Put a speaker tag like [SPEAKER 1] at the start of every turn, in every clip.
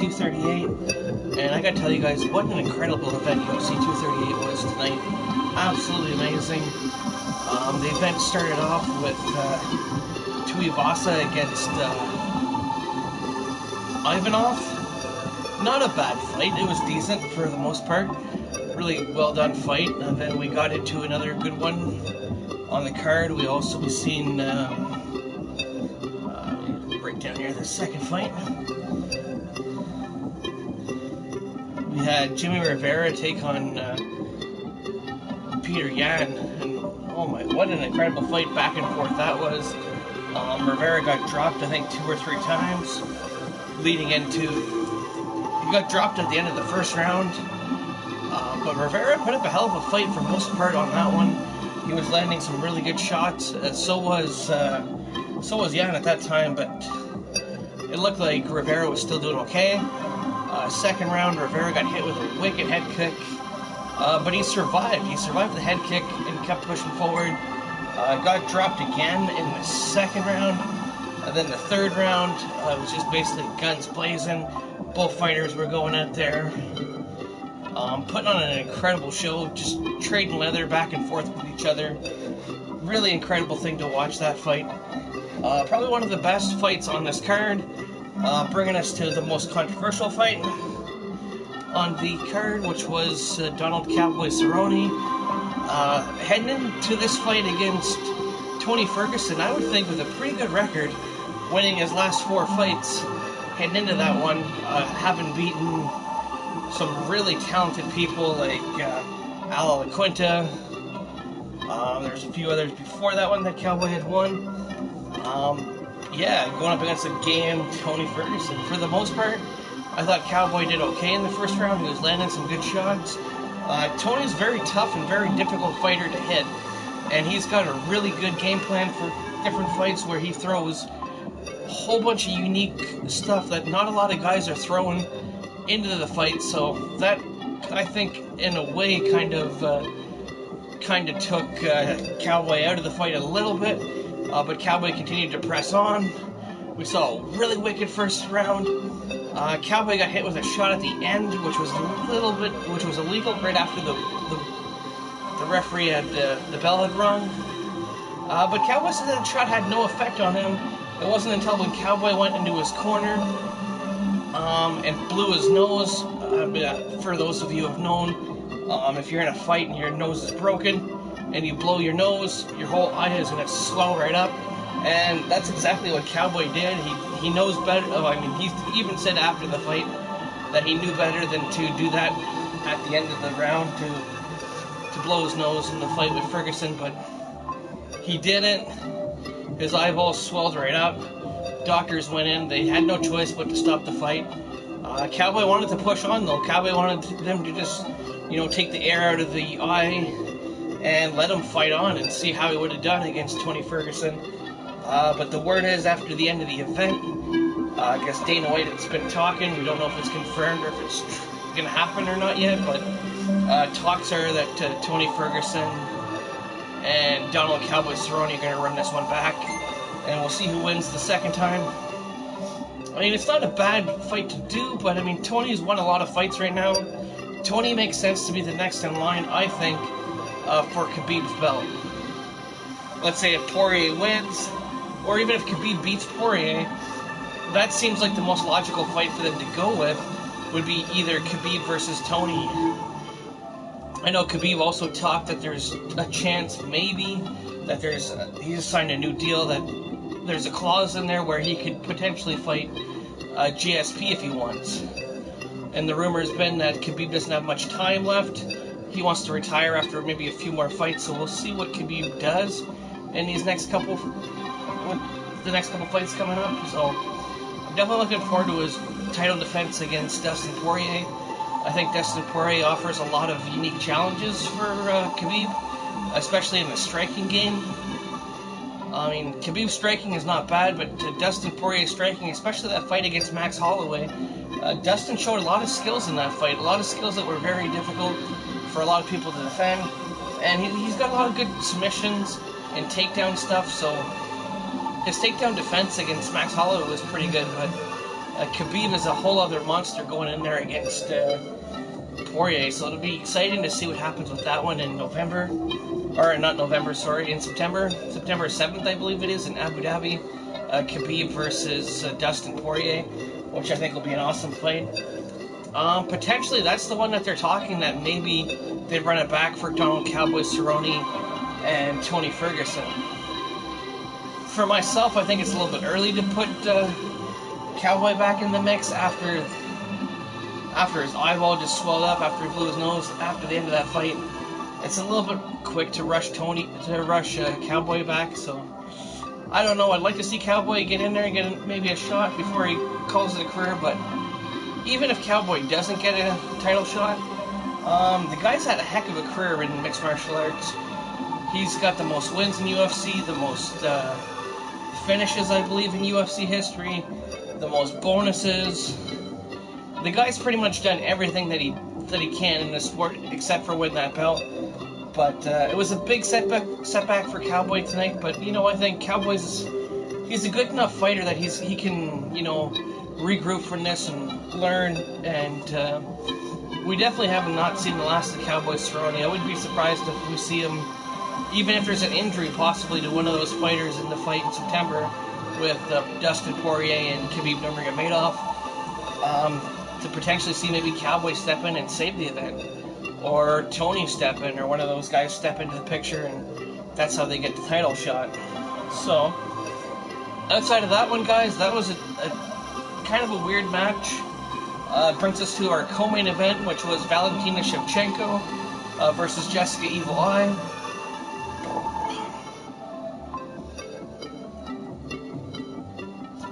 [SPEAKER 1] 238, and I gotta tell you guys what an incredible event UFC 238 was tonight. Absolutely amazing. The event started off with Tuivasa against Ivanov. Not a bad fight. It was decent for the most part. Really well done fight. And then we got into another good one on the card. We also seen right down here the second fight. We had Jimmy Rivera take on Peter Yan, and oh my, what an incredible fight, back and forth that was. Rivera got dropped, I think, 2 or 3 times, leading into, he got dropped at the end of the first round, but Rivera put up a hell of a fight for most part on that one. He was landing some really good shots, so was Yan at that time, but it looked like Rivera was still doing okay. Second round, Rivera got hit with a wicked head kick, but he survived. He survived the head kick and kept pushing forward. Got dropped again in the second round, and then the third round was just basically guns blazing. Both fighters were going out there, putting on an incredible show, just trading leather back and forth with each other. Really incredible thing to watch that fight. Probably one of the best fights on this card. Bringing us to the most controversial fight on the card, which was Donald Cowboy Cerrone. Heading into this fight against Tony Ferguson, I would think with a pretty good record, winning his last 4 fights, heading into that one, having beaten some really talented people like Al Quinta. There's a few others before that one that Cowboy had won. Yeah, going up against a game Tony Ferguson. For the most part, I thought Cowboy did okay in the first round. He was landing some good shots. Tony's very tough and very difficult fighter to hit, and he's got a really good game plan for different fights where he throws a whole bunch of unique stuff that not a lot of guys are throwing into the fight. So that, I think, in a way, kind of took Cowboy out of the fight a little bit. But Cowboy continued to press on. We saw a really wicked first round. Cowboy got hit with a shot at the end, which was illegal right after the referee had the bell had rung. But Cowboy said that shot had no effect on him. It wasn't until when Cowboy went into his corner and blew his nose. For those of you who have known, if you're in a fight and your nose is broken, and you blow your nose, your whole eye is going to swell right up, and that's exactly what Cowboy did. He knows better. He even said after the fight that he knew better than to do that at the end of the round to blow his nose in the fight with Ferguson, but he didn't. His eyeballs swelled right up. Doctors went in. They had no choice but to stop the fight. Cowboy wanted to push on, though. Cowboy wanted them to just, take the air out of the eye and let him fight on and see how he would have done against Tony Ferguson. But the word is, after the end of the event, I guess Dana White has been talking. We don't know if it's confirmed or if it's going to happen or not yet, but talks are that Tony Ferguson and Donald Cowboy Cerrone are going to run this one back, and we'll see who wins the second time. It's not a bad fight to do, but Tony's won a lot of fights right now. Tony makes sense to be the next in line, I think, for Khabib's belt. Let's say if Poirier wins, or even if Khabib beats Poirier, that seems like the most logical fight for them to go with, would be either Khabib versus Tony. I know Khabib also talked that there's a chance, maybe, that he just signed a new deal, that there's a clause in there where he could potentially fight GSP if he wants. And the rumor has been that Khabib doesn't have much time left. He wants to retire after maybe a few more fights, so we'll see what Khabib does in the next couple fights coming up. So I'm definitely looking forward to his title defense against Dustin Poirier. I think Dustin Poirier offers a lot of unique challenges for Khabib, especially in the striking game. Khabib's striking is not bad, but Dustin Poirier's striking, especially that fight against Max Holloway, Dustin showed a lot of skills in that fight, a lot of skills that were very difficult for a lot of people to defend, and he's got a lot of good submissions and takedown stuff, so his takedown defense against Max Holloway was pretty good, but Khabib is a whole other monster going in there against Poirier, so it'll be exciting to see what happens with that one in November. Or not November, sorry, in September. September 7th, I believe it is, in Abu Dhabi. Khabib versus Dustin Poirier, which I think will be an awesome fight. Potentially, that's the one that they're talking that maybe they'd run it back for Donald Cowboy Cerrone and Tony Ferguson. For myself, I think it's a little bit early to put Cowboy back in the mix after his eyeball just swelled up, after he blew his nose, after the end of that fight. It's a little bit quick to rush Cowboy back, so I don't know. I'd like to see Cowboy get in there and get maybe a shot before he calls it a career, but even if Cowboy doesn't get a title shot, the guy's had a heck of a career in mixed martial arts. He's got the most wins in UFC, the most finishes, I believe, in UFC history, the most bonuses. The guy's pretty much done everything that he can in the sport except for win that belt. But it was a big setback for Cowboy tonight. But you know, I think he's a good enough fighter that he can, you know, regroup from this and learn. And we definitely have not seen the last of Cowboy Cerrone. I wouldn't be surprised if we see him, even if there's an injury possibly to one of those fighters in the fight in September with Dustin Poirier and Khabib Nurmagomedov. To potentially see maybe Cowboy step in and save the event, or Tony step in, or one of those guys step into the picture, and that's how they get the title shot. So, outside of that one, guys, that was a kind of a weird match. Brings us to our co-main event, which was Valentina Shevchenko versus Jessica Evil Eye.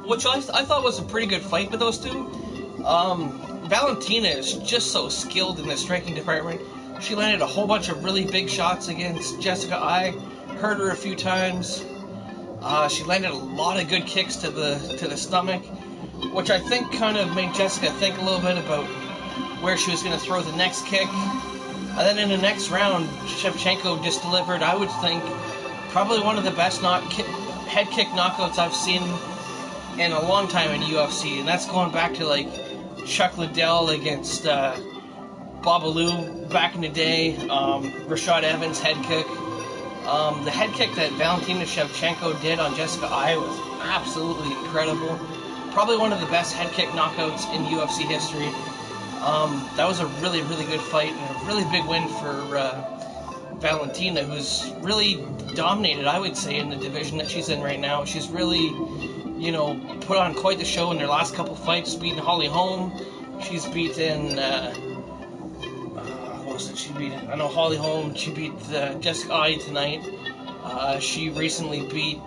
[SPEAKER 1] Which I thought was a pretty good fight with those two. Valentina is just so skilled in the striking department. She landed a whole bunch of really big shots against Jessica Eye, hurt her a few times. She landed a lot of good kicks to the stomach, which I think kind of made Jessica think a little bit about where she was going to throw the next kick. And then in the next round, Shevchenko just delivered, I would think, probably one of the best head kick knockouts I've seen in a long time in UFC, and that's going back to like Chuck Liddell against Babalu back in the day, Rashad Evans' head kick. The head kick that Valentina Shevchenko did on Jessica Eye was absolutely incredible. Probably one of the best head kick knockouts in UFC history. That was a really, really good fight and a really big win for Valentina, who's really dominated, I would say, in the division that she's in right now. She's really, you know, put on quite the show in their last couple fights, beating Holly Holm. She's beaten, what else did she beat? I know Holly Holm, she beat Jessica Eye tonight. She recently beat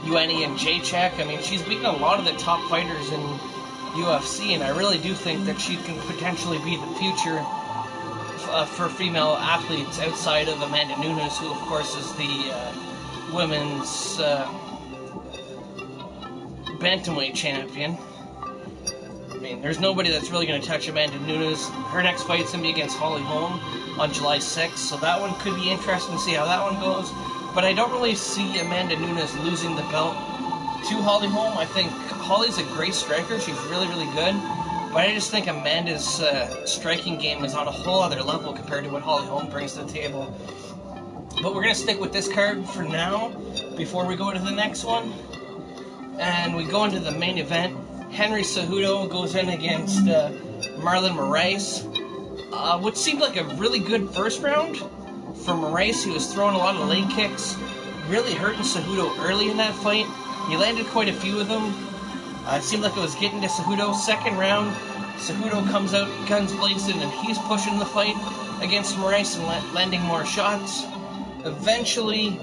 [SPEAKER 1] Yueni and Jacek. I mean, she's beaten a lot of the top fighters in UFC, and I really do think that she can potentially be the future for female athletes outside of Amanda Nunes, who of course is the women's bantamweight champion. I mean, there's nobody that's really going to touch Amanda Nunes. Her next fight's going to be against Holly Holm on July 6th, so that one could be interesting to see how that one goes. But I don't really see Amanda Nunes losing the belt to Holly Holm. I think Holly's a great striker. She's really, really good. But I just think Amanda's striking game is on a whole other level compared to what Holly Holm brings to the table. But we're going to stick with this card for now before we go to the next one. And we go into the main event. Henry Cejudo goes in against Marlon Moraes. What seemed like a really good first round for Moraes. He was throwing a lot of leg kicks, really hurting Cejudo early in that fight. He landed quite a few of them. It seemed like it was getting to Cejudo. Second round, Cejudo comes out guns blazing, and he's pushing the fight against Moraes and landing more shots. Eventually,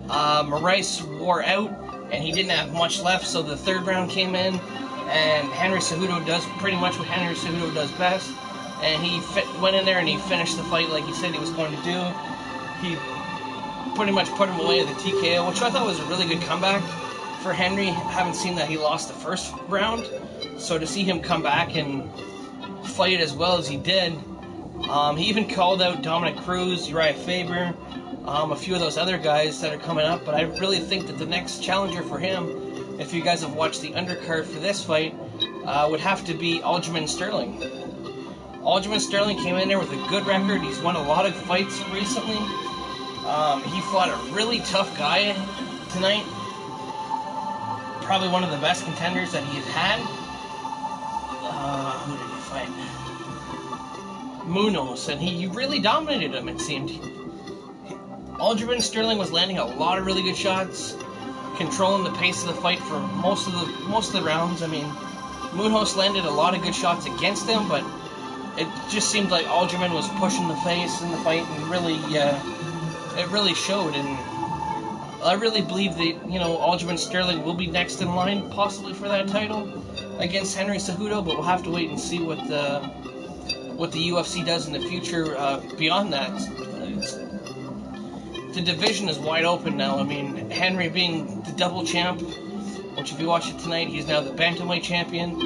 [SPEAKER 1] Moraes wore out, and he didn't have much left, so the third round came in, and Henry Cejudo does pretty much what Henry Cejudo does best, and he went in there and he finished the fight like he said he was going to do. He pretty much put him away with a TKO, which I thought was a really good comeback for Henry. Haven't seen that he lost the first round, so to see him come back and fight as well as he did. He even called out Dominic Cruz, Uriah Faber, a few of those other guys that are coming up, but I really think that the next challenger for him if you guys have watched the undercard for this fight, would have to be Aljamain Sterling. Aljamain Sterling came in there with a good record. He's won a lot of fights recently. He fought a really tough guy tonight. Probably one of the best contenders that he's had. Who did he fight? Munoz, and he really dominated him, it seemed. Aljamain Sterling was landing a lot of really good shots, controlling the pace of the fight for most of the rounds. I mean, Munoz landed a lot of good shots against him, but it just seemed like Aljamain was pushing the face in the fight, and really, it really showed. And I really believe that, you know, Aljamain Sterling will be next in line, possibly for that title against Henry Cejudo, but we'll have to wait and see what the UFC does in the future beyond that. The division is wide open now. I mean, Henry being the double champ, which if you watch it tonight, he's now the bantamweight champion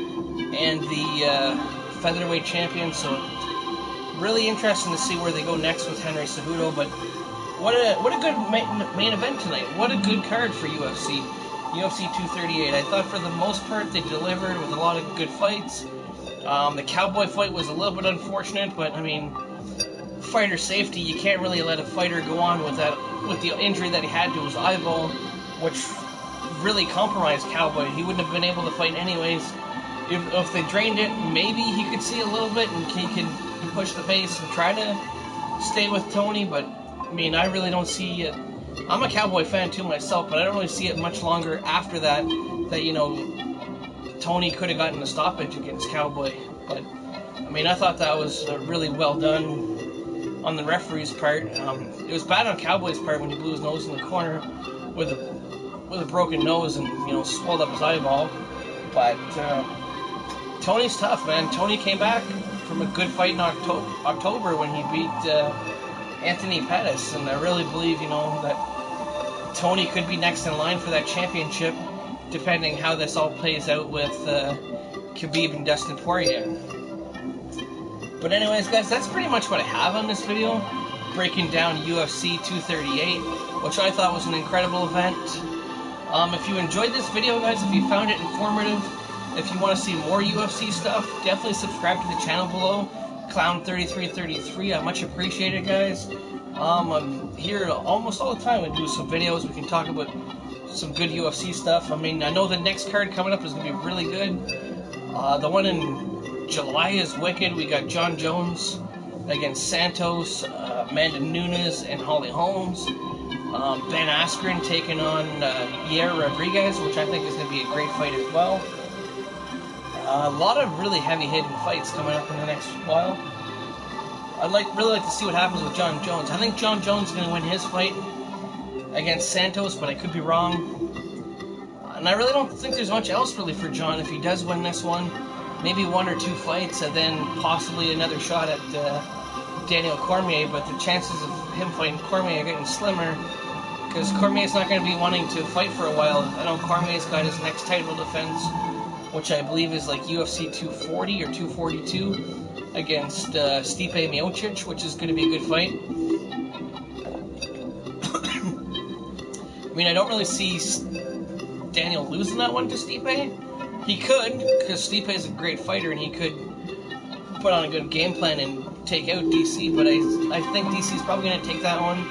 [SPEAKER 1] and the featherweight champion, so really interesting to see where they go next with Henry Cejudo. But what a good main event tonight. What a good card for UFC 238. I thought for the most part they delivered with a lot of good fights. The Cowboy fight was a little bit unfortunate, but I mean, fighter safety, you can't really let a fighter go on with the injury that he had to his eyeball, which really compromised Cowboy. He wouldn't have been able to fight anyways. If they drained it, maybe he could see a little bit and he could push the pace and try to stay with Tony, but I mean, I really don't see it. I'm a Cowboy fan too myself, but I don't really see it much longer after that, you know, Tony could have gotten a stoppage against Cowboy. But I mean, I thought that was really well done on the referee's part. It was bad on Cowboy's part when he blew his nose in the corner with a broken nose and, you know, swelled up his eyeball. But Tony's tough, man. Tony came back from a good fight in October when he beat Anthony Pettis, and I really believe, you know, that Tony could be next in line for that championship, depending how this all plays out with Khabib and Dustin Poirier. But anyways, guys, that's pretty much what I have on this video, breaking down UFC 238, which I thought was an incredible event. If you enjoyed this video, guys, if you found it informative, if you want to see more UFC stuff, definitely subscribe to the channel below, Clown3333. I much appreciate it, guys. I'm here almost all the time. We do some videos. We can talk about some good UFC stuff. I mean, I know the next card coming up is going to be really good. The one in July is wicked. We got John Jones against Santos, Amanda Nunes, and Holly Holmes. Ben Askren taking on Yair Rodriguez, which I think is going to be a great fight as well. A lot of really heavy-hitting fights coming up in the next while. I'd really like to see what happens with John Jones. I think John Jones is going to win his fight against Santos, but I could be wrong. And I really don't think there's much else really for John if he does win this one. Maybe 1 or 2 fights, and then possibly another shot at Daniel Cormier, but the chances of him fighting Cormier are getting slimmer, because Cormier's not going to be wanting to fight for a while. I know Cormier's got his next title defense, which I believe is like UFC 240 or 242 against Stipe Miocic, which is going to be a good fight. I mean, I don't really see Daniel losing that one to Stipe. He could, because Stipe is a great fighter and he could put on a good game plan and take out DC, but I think DC's probably going to take that one.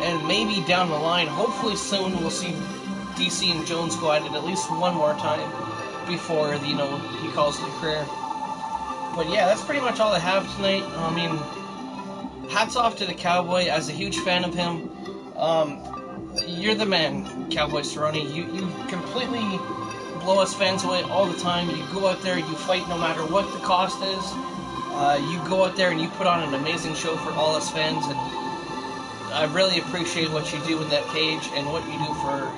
[SPEAKER 1] And maybe down the line, hopefully soon, we'll see DC and Jones go at it at least one more time before, you know, he calls it a career. But yeah, that's pretty much all I have tonight. I mean, hats off to the Cowboy. As a huge fan of him, you're the man, Cowboy Cerrone. You completely blow us fans away all the time. You go out there, you fight no matter what the cost is. You go out there and you put on an amazing show for all us fans, and I really appreciate what you do in that cage and what you do for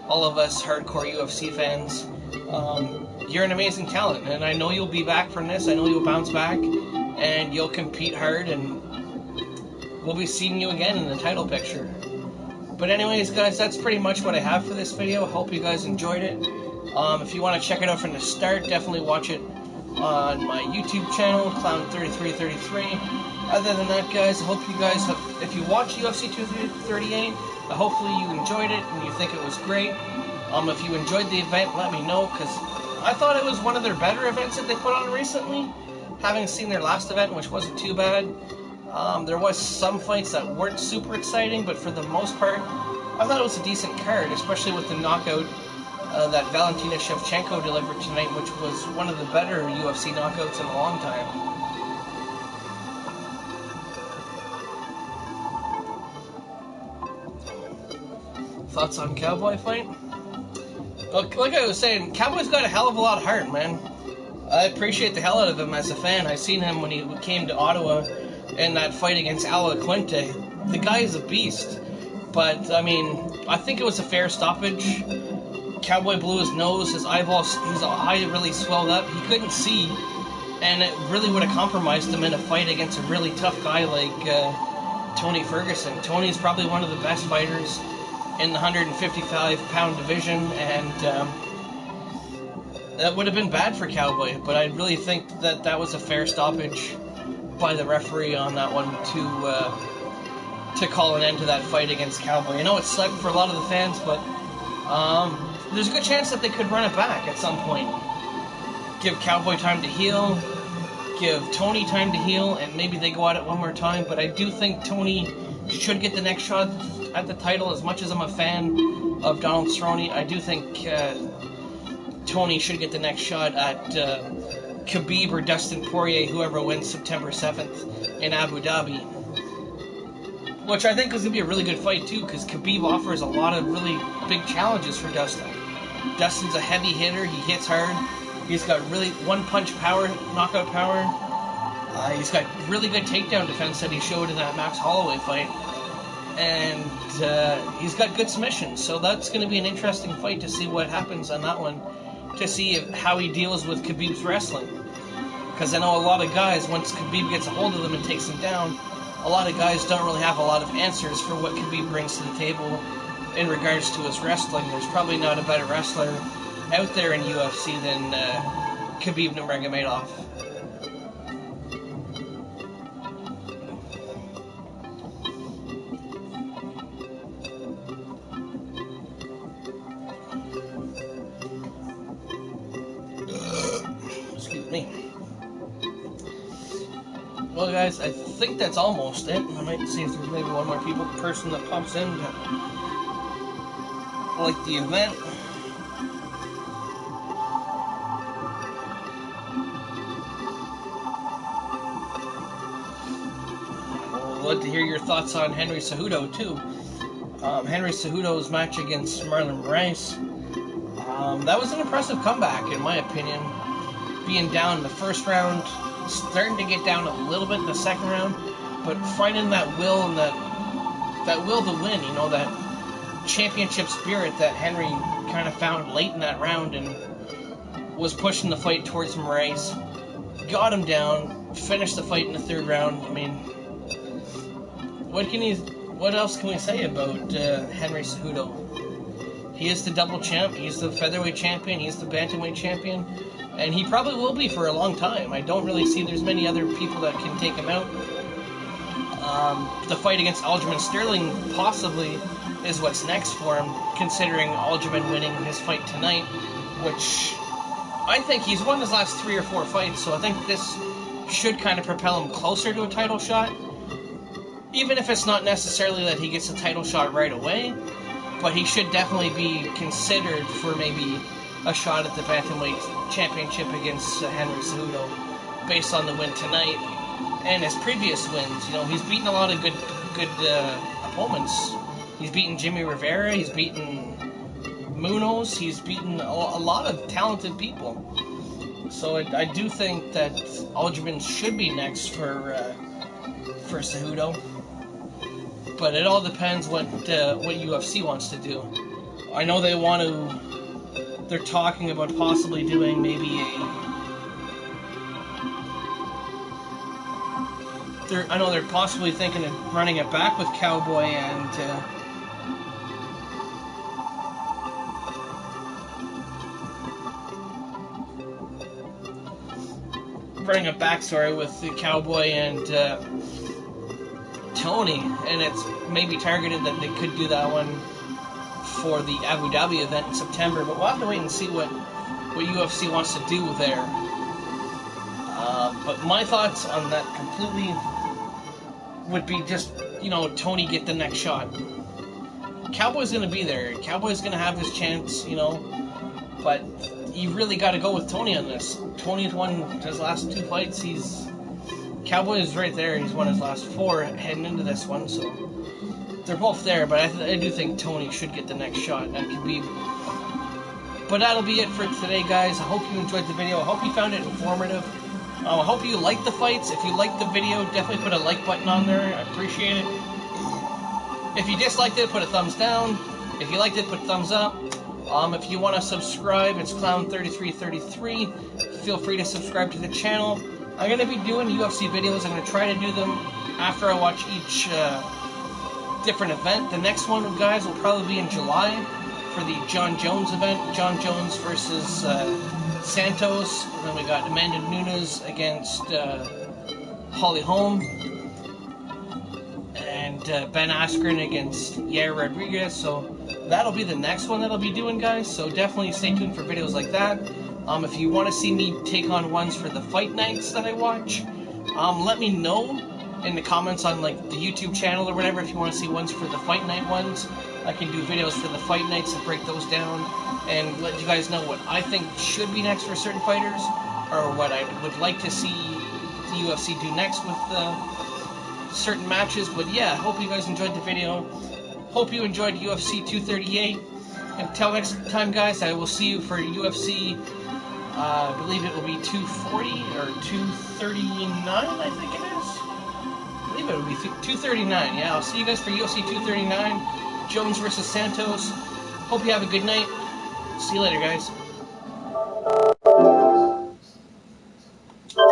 [SPEAKER 1] all of us hardcore UFC fans. You're an amazing talent, and I know you'll be back from this. I know you'll bounce back, and you'll compete hard, and we'll be seeing you again in the title picture. But anyways, guys, that's pretty much what I have for this video. Hope you guys enjoyed it. If you want to check it out from the start, definitely watch it on my YouTube channel, Clown3333. Other than that, guys, I hope you guys have, if you watch UFC 238, hopefully you enjoyed it and you think it was great. If you enjoyed the event, let me know, because I thought it was one of their better events that they put on recently, having seen their last event, which wasn't too bad. There was some fights that weren't super exciting, but for the most part, I thought it was a decent card, especially with the knockout that Valentina Shevchenko delivered tonight, which was one of the better UFC knockouts in a long time. Thoughts on Cowboy fight? Well, like I was saying, Cowboy's got a hell of a lot of heart, man. I appreciate the hell out of him as a fan. I seen him when he came to Ottawa in that fight against Ala Quinte. The guy is a beast. But, I mean, I think it was a fair stoppage. Cowboy blew his nose, his eyeballs, his eye really swelled up. He couldn't see, and it really would have compromised him in a fight against a really tough guy like Tony Ferguson. Tony's probably one of the best fighters in the 155-pound division, and that would have been bad for Cowboy, but I really think that that was a fair stoppage by the referee on that one to call an end to that fight against Cowboy. I know it sucked for a lot of the fans, but there's a good chance that they could run it back at some point. Give Cowboy time to heal, give Tony time to heal, and maybe they go at it one more time, but I do think Tony should get the next shot at the title. As much as I'm a fan of Donald Cerrone, I do think Tony should get the next shot at Khabib or Dustin Poirier, whoever wins September 7th in Abu Dhabi. Which I think is going to be a really good fight too, because Khabib offers a lot of really big challenges for Dustin. Dustin's a heavy hitter, he hits hard, he's got really one-punch power, knockout power. He's got really good takedown defense that he showed in that Max Holloway fight. And he's got good submissions, so that's going to be an interesting fight to see what happens on that one, to see how he deals with Khabib's wrestling. Because I know a lot of guys, once Khabib gets a hold of them and takes them down, a lot of guys don't really have a lot of answers for what Khabib brings to the table in regards to his wrestling. There's probably not a better wrestler out there in UFC than Khabib Nurmagomedov. Excuse me. Well, guys, I think that's almost it. I might see if there's maybe one more person that pops in to like the event. I'd love to hear your thoughts on Henry Cejudo, too. Henry Cejudo's match against Marlon Moraes. That was an impressive comeback, in my opinion. Being down in the first round, starting to get down a little bit in the second round, but finding that will and that will to win, you know, that championship spirit that Henry kind of found late in that round and was pushing the fight towards Moraes. Got him down, finished the fight in the third round. I mean, what else can we say about Henry Cejudo? He is the double champ, he's the featherweight champion, he's the bantamweight champion, and he probably will be for a long time. I don't really see there's many other people that can take him out. The fight against Aljamain Sterling possibly is what's next for him, considering Aljamain winning his fight tonight, which I think he's won his last 3 or 4 fights, so I think this should kind of propel him closer to a title shot, even if it's not necessarily that he gets a title shot right away, but he should definitely be considered for maybe a shot at the bantamweight championship against Henry Cejudo, based on the win tonight and his previous wins. You know, he's beaten a lot of good opponents. He's beaten Jimmy Rivera, he's beaten Munoz, he's beaten a lot of talented people. So I do think that Aljamain should be next for Cejudo. But it all depends what UFC wants to do. I know they're talking about possibly doing maybe I know they're possibly thinking of running it back with Cowboy and running a backstory with the Cowboy and Tony, and it's maybe targeted that they could do that one for the Abu Dhabi event in September, but we'll have to wait and see what UFC wants to do there. But my thoughts on that completely would be just, Tony get the next shot. Cowboy's going to be there. Cowboy's going to have his chance, but you really got to go with Tony on this. Tony's won his last 2 fights. Cowboy is right there. He's won his last 4 heading into this one, so they're both there. But I do think Tony should get the next shot at Khabib. But that'll be it for today, guys. I hope you enjoyed the video. I hope you found it informative. I hope you liked the fights. If you liked the video, definitely put a like button on there. I appreciate it. If you disliked it, put a thumbs down. If you liked it, put a thumbs up. If you want to subscribe, it's Clown3333. Feel free to subscribe to the channel. I'm going to be doing UFC videos. I'm going to try to do them after I watch each different event. The next one, guys, will probably be in July for the John Jones event. John Jones versus Santos. And then we got Amanda Nunes against Holly Holm. And Ben Askren against Yair Rodriguez. So that'll be the next one that I'll be doing, guys. So definitely stay tuned for videos like that. If you want to see me take on ones for the fight nights that I watch, let me know in the comments on like the YouTube channel or whatever if you want to see ones for the fight night ones. I can do videos for the fight nights and break those down and let you guys know what I think should be next for certain fighters or what I would like to see the UFC do next with certain matches. But yeah, I hope you guys enjoyed the video. Hope you enjoyed UFC 238. Until next time, guys, I will see you for UFC, I believe it will be 240 or 239, I think it is. I believe it will be 239, yeah. I'll see you guys for UFC 239, Jones versus Santos. Hope you have a good night. See you later, guys.